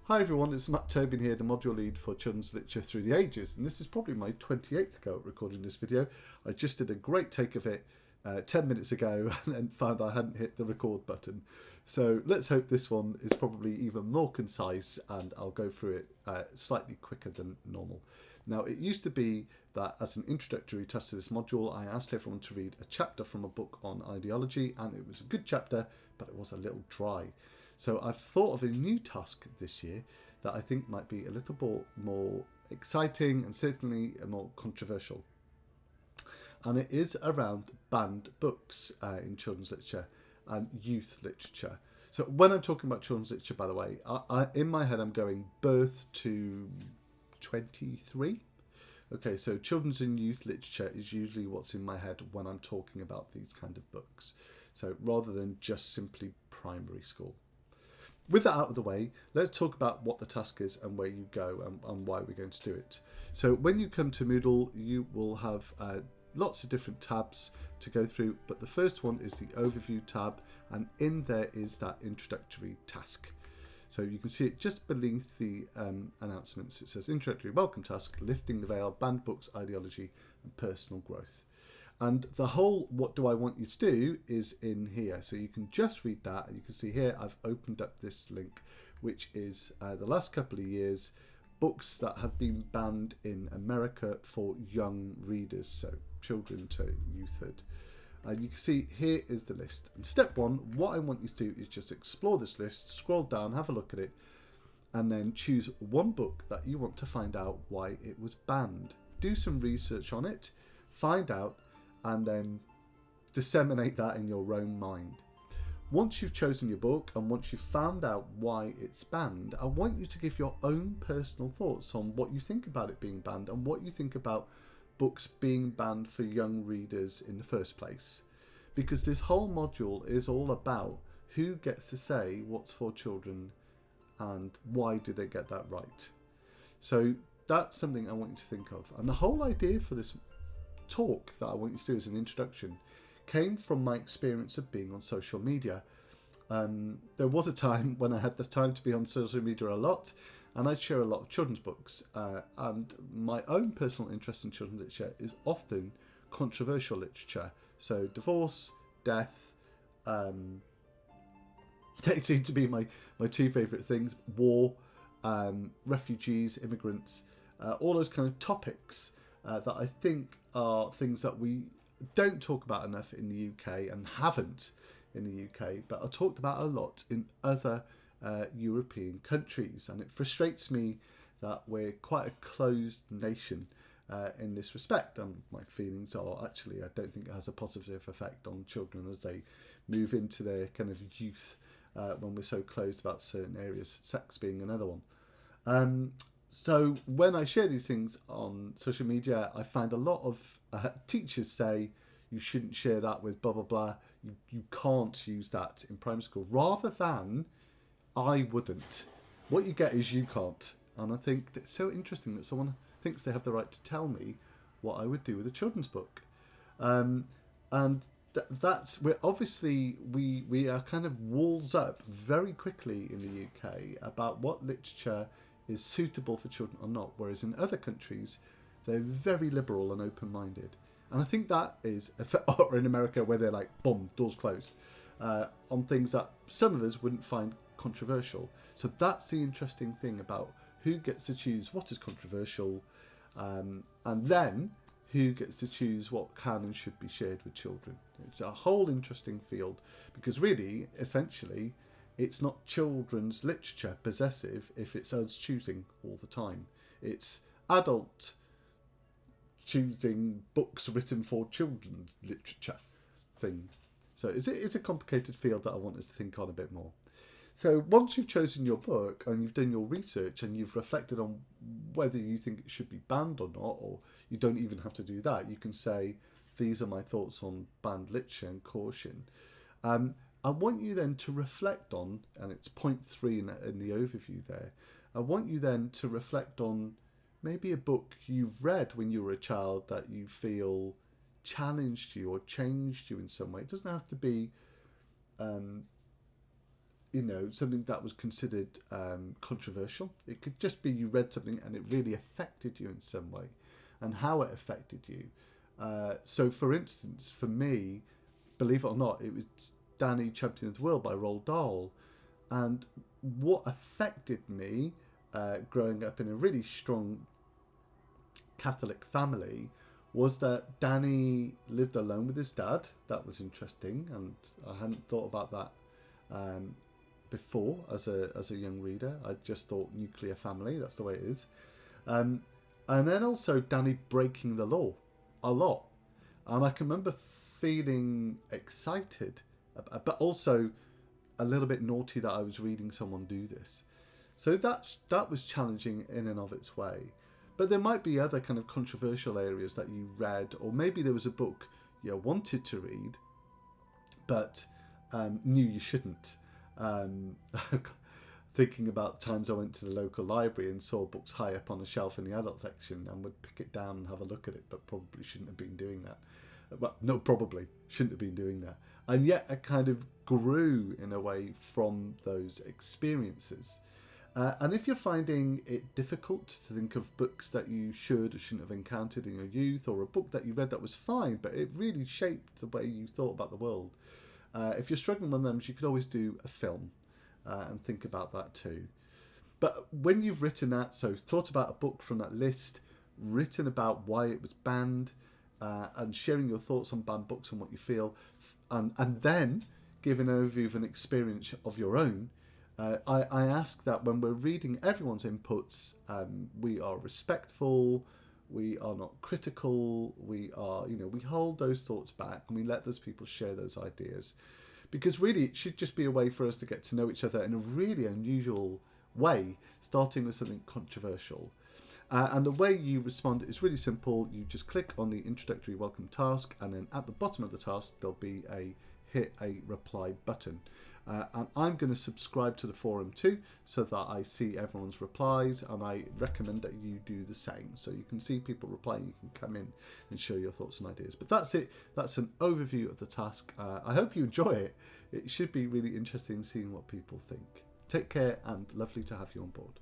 Hi everyone, it's Matt Tobin here, the module lead for Children's Literature Through the Ages, and this is probably my 28th go at recording this video. I just did a great take of it 10 minutes ago and then found I hadn't hit the record button. So let's hope this one is probably even more concise and I'll go through it slightly quicker than normal. Now, it used to be that as an introductory test to this module, I asked everyone to read a chapter from a book on ideology, and it was a good chapter, but it was a little dry. So I've thought of a new task this year that I think might be a little bit more exciting and certainly more controversial. And it is around banned books in children's literature and youth literature. So when I'm talking about children's literature, by the way, in my head I'm going birth to 23. Okay, so children's and youth literature is usually what's in my head when I'm talking about these kind of books. So rather than just simply primary school. With that out of the way, let's talk about what the task is and where you go and why we're going to do it. So when you come to Moodle, you will have lots of different tabs to go through, but the first one is the overview tab, and in there is that introductory task. So you can see it just beneath the announcements. It says introductory welcome task, lifting the veil, banned books, ideology and personal growth. And the whole what do I want you to do is in here. So you can just read that. And you can see here I've opened up this link, which is the last couple of years, books that have been banned in America for young readers, so children to youthhood. And you can see here is the list. And step one, what I want you to do is just explore this list, scroll down, have a look at it, and then choose one book that you want to find out why it was banned. Do some research on it, find out, and then disseminate that in your own mind. Once you've chosen your book and once you've found out why it's banned, I want you to give your own personal thoughts on what you think about it being banned and what you think about books being banned for young readers in the first place. Because this whole module is all about who gets to say what's for children and why do they get that right. So that's something I want you to think of. And the whole idea for this talk that I want you to do as an introduction came from my experience of being on social media. There was a time when I had the time to be on social media a lot, and I'd share a lot of children's books, and my own personal interest in children's literature is often controversial literature. So divorce, death, they seem to be my two favourite things. War, refugees, immigrants, all those kind of topics that I think are things that we don't talk about enough in the UK and haven't in the UK, but are talked about a lot in other European countries. And it frustrates me that we're quite a closed nation in this respect. And my feelings are actually I don't think it has a positive effect on children as they move into their kind of youth when we're so closed about certain areas, sex being another one. So when I share these things on social media, I find a lot of teachers say you shouldn't share that with blah, blah, blah. You can't use that in primary school, rather than I wouldn't. What you get is you can't. And I think it's so interesting that someone thinks they have the right to tell me what I would do with a children's book. And that's where obviously we are kind of walls up very quickly in the UK about what literature is suitable for children or not, whereas in other countries they're very liberal and open-minded. And I think that is, or in America where they're like, boom, doors closed, on things that some of us wouldn't find controversial. So that's the interesting thing about who gets to choose what is controversial, and then who gets to choose what can and should be shared with children. It's a whole interesting field, because really, essentially, it's not children's literature possessive if it's us choosing all the time. It's adult choosing books written for children's literature thing. So it's a complicated field that I want us to think on a bit more. So once you've chosen your book and you've done your research and you've reflected on whether you think it should be banned or not, or you don't even have to do that, you can say, these are my thoughts on banned literature and caution. I want you then to reflect on, and it's point 3 in the overview there, I want you then to reflect on maybe a book you've read when you were a child that you feel challenged you or changed you in some way. It doesn't have to be something that was considered controversial. It could just be you read something and it really affected you in some way, and how it affected you. So, for instance, for me, believe it or not, it was Danny, Champion of the World by Roald Dahl. And what affected me growing up in a really strong Catholic family was that Danny lived alone with his dad. That was interesting, and I hadn't thought about that before as a young reader. I just thought nuclear family, that's the way it is. And then also Danny breaking the law a lot. And I can remember feeling excited, but also a little bit naughty that I was reading someone do this. So that was challenging in and of its way. But there might be other kind of controversial areas that you read, or maybe there was a book you wanted to read, but knew you shouldn't. Thinking about the times I went to the local library and saw books high up on a shelf in the adult section and would pick it down and have a look at it, but probably shouldn't have been doing that. Well, no, probably shouldn't have been doing that. And yet I kind of grew in a way from those experiences. And if you're finding it difficult to think of books that you should or shouldn't have encountered in your youth, or a book that you read that was fine, but it really shaped the way you thought about the world, if you're struggling with them, you could always do a film and think about that too. But when you've written that, so thought about a book from that list, written about why it was banned, and sharing your thoughts on banned books and what you feel, and then give an overview of an experience of your own, I ask that when we're reading everyone's inputs, we are respectful, we are not critical, we are, we hold those thoughts back and we let those people share those ideas. Because really it should just be a way for us to get to know each other in a really unusual way, starting with something controversial. And the way you respond is really simple. You just click on the introductory welcome task, and then at the bottom of the task there'll be a hit a reply button. And I'm going to subscribe to the forum too, so that I see everyone's replies, and I recommend that you do the same. So you can see people replying, you can come in and share your thoughts and ideas. But that's it. That's an overview of the task. I hope you enjoy it. It should be really interesting seeing what people think. Take care, and lovely to have you on board.